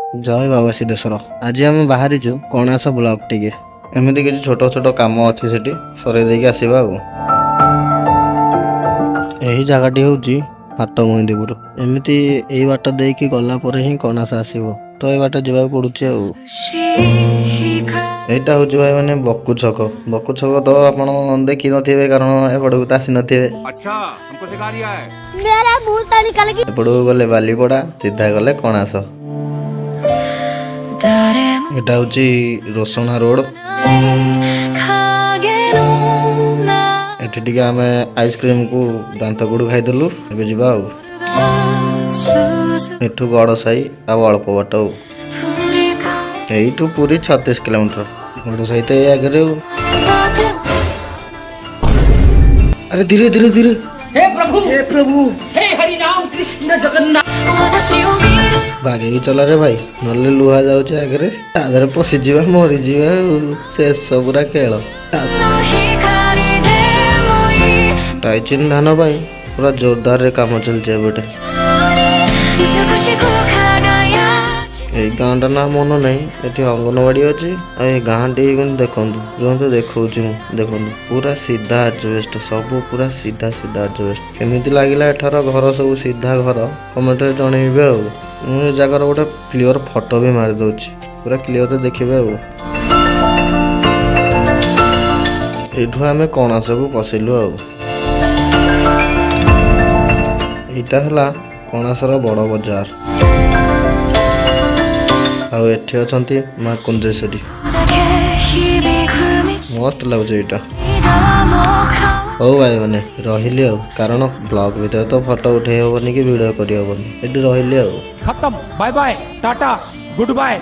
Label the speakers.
Speaker 1: जय बाबा सिद्धेश्वर। आज आम बाहरी कणास ब्लॉक टिके एमती किसी छोट छोट कम अच्छी से सर आसवा यही जगहटी हूँ हाथ मुहिंदीपुर एमती यही बाट देकी गलापर ही कणास आसो तो ये बाट जावा पड़ुचे। यहाँ हूँ भाई मैंने बकु छक तो आप देखी थे कारण एपटू तो आसी नथिबे।
Speaker 2: अच्छा हमको सिखा रिया है।
Speaker 3: मेरा मुंह तो निकल गया।
Speaker 1: एपटू गले बालीपड़ा सीधा गले कणास। एटा हूँ रोसना रोड। एठी टिके आमे आइसक्रीम को दांत गुड़ खाईदेलु एबे जिबा एठू गड़ साई आ अल्प बाट एठू पूरी 36 किलोमीटर गड़ साई तो आगे। अरे धीरे धीरे धीरे। हे प्रभु
Speaker 4: हे हरि राम कृष्ण जगन्नाथ।
Speaker 1: बागे भी चला रे भाई नले लुहा जाऊचे आगे तादरे पशि जीवा मरी जीवा से सबुरा खेल टाइचिन धान भाई पूरा जोरदार रे काम चलছে बेटे। এই গাঁটা না মনে নাই এটি অঙ্গনবাড়ি ଅଛି ଆଉ ଏ ଗାଁଟି କିନ୍ତୁ ଦେଖନ୍ତୁ ରୁହନ୍ତୁ ଦେଖଉଛି ମୁଁ ଦେଖନ୍ତୁ ପୁରା ସିଧା ଆଜବେଷ୍ଟ ସବୁ ପୁରା ସିଧା ସିଧା ଆଜବେଷ୍ଟ କେମିତି ଲାଗିଲା ଏଠାର ଘର ସବୁ ସିଧା ଘର କମେଣ୍ଟରେ ଜଣେଇବେ ଆଉ ମୁଁ ଏ ଜାଗାର ଗୋଟେ କ୍ଲିୟର ଫଟୋ ବି ମାରି ଦଉଛି ପୁରା କ୍ଲିୟରରେ ଦେଖିବେ ଆଉ। ଏଇଠୁ ଆମେ କଣାସକୁ ପଶିଲୁ ଆଉ ଏଇଟା ହେଲା କଣାସର ବଡ଼ ବଜାର ଆଉ ଏଠି ଅଛନ୍ତି ମା କୁଞ୍ଜେଶ୍ୱରୀ ମସ୍ତ ଲାଗୁଛି ଏଇଟା। ହଉ ଭାଇ ମାନେ ରହିଲି ଆଉ କାରଣ ବ୍ଲଗ ଭିତରେ ତ ଫଟୋ ଉଠେଇ ହବନି କି ଭିଡ଼ିଓ କରି ହବନି ଏଠି ରହିଲି ଆଉ।
Speaker 2: खत्म bye bye tata good bye.